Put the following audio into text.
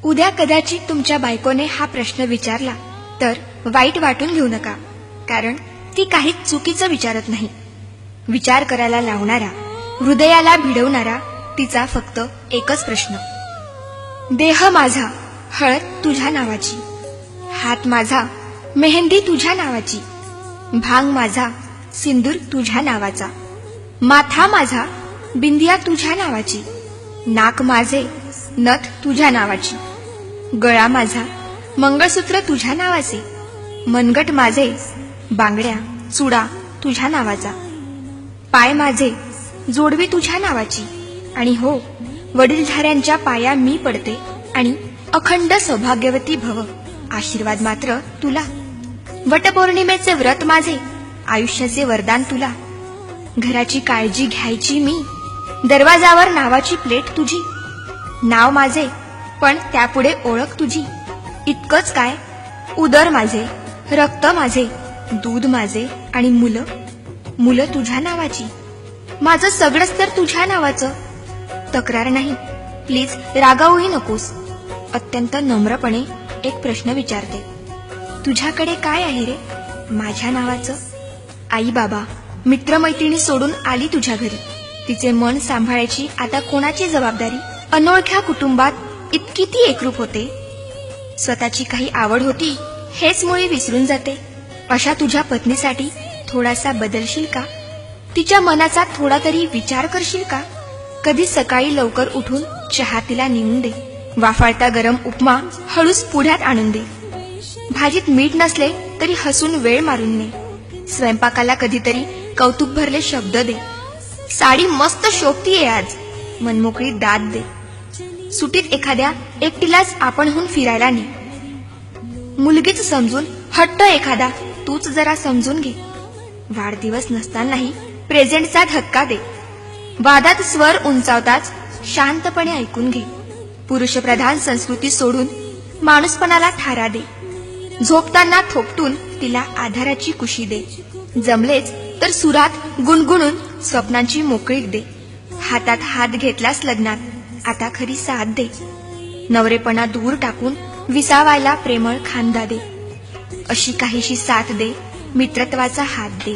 उद्या कदाचित तुमच्या बायकोने हा प्रश्न विचारला तर वाईट वाटून घेऊ नका, कारण ती काहीच चुकीचं विचारत नाही. विचार करायला लावणारा, हृदयाला भिडवणारा तिचा फक्त एकच प्रश्न. देह माझा हळद तुझ्या नावाची, हात माझा मेहंदी तुझ्या नावाची, भांग माझा सिंदूर तुझ्या नावाचा, माथा माझा बिंदिया तुझ्या नावाची, नाक माझे नथ तुझ्या नावाची, गळा माझा मंगळसूत्र तुझ्या नावाचे, मनगट माझे बांगड्या चुडा तुझ्या नावाचा, पाय माझे जोडवी तुझ्या नावाची, आणि हो, वडीलधाऱ्यांच्या पाया मी पडते आणि अखंड सौभाग्यवती भव आशीर्वाद मात्र तुला. वटपौर्णिमेचे व्रत माझे, आयुष्याचे वरदान तुला. घराची काळजी घ्यायची मी, दरवाजावर नावाची प्लेट तुझी. नाव माझे पण त्यापुढे ओळख तुझी. इतकंच काय, उदर माझे, रक्त माझे, दूध माझे आणि मुलं तुझ्या नावाची. माझं सगळंच तर तुझ्या नावाचं. तक्रार नाही, प्लीज रागावूही नकोस. अत्यंत नम्रपणे एक प्रश्न विचारते. तुझ्याकडे काय आहे रे माझ्या नावाचं? आई बाबा मित्रमैत्रिणी सोडून आली तुझ्या घरी. तिचे मन सांभाळायची आता कोणाची जबाबदारी? अनोळख्या कुटुंबात इतकी ती एकरूप होते. स्वतःची काही आवड होती हेच मुळे विसरून जाते. अशा तुझ्या पत्नीसाठी थोडासा बदलशील का? तिच्या मनाचा थोडा तरी विचार करशील का? कधी सकाळी लवकर उठून चहा तिला नेऊन दे. वाफाळता गरम उपमा हळूच पुढ्यात आणून दे. भाजीत मीठ नसले तरी हसून वेळ मारून ने. स्वयंपाकाला कधीतरी कौतुक भरले शब्द दे. साडी मस्त शोभतीये आज, मनमोकळी दाद दे. सुटीत एखाद्या एकटीलाच आपणहून फिरायला ने. मुलगीच समजून हट्ट एखादा तूच जरा समजून घे. वाढदिवस नसतानाही प्रेझेंटचा धक्का दे. वादात स्वर उंचावताच शांतपणे ऐकून घे. पुरुषप्रधान संस्कृती सोडून माणूसपणाला थारा दे. झोपताना थोपटून तिला आधाराची कुशी दे. जमलेच तर सुरात गुणगुणून स्वप्नांची मोकळीक दे. हातात हात घेतलास लग्नात, आता खरी साथ दे. नवरेपणा दूर टाकून विसावायला प्रेमळ खांदा दे. अशी काहीशी साथ दे, मित्रत्वाचा हात दे.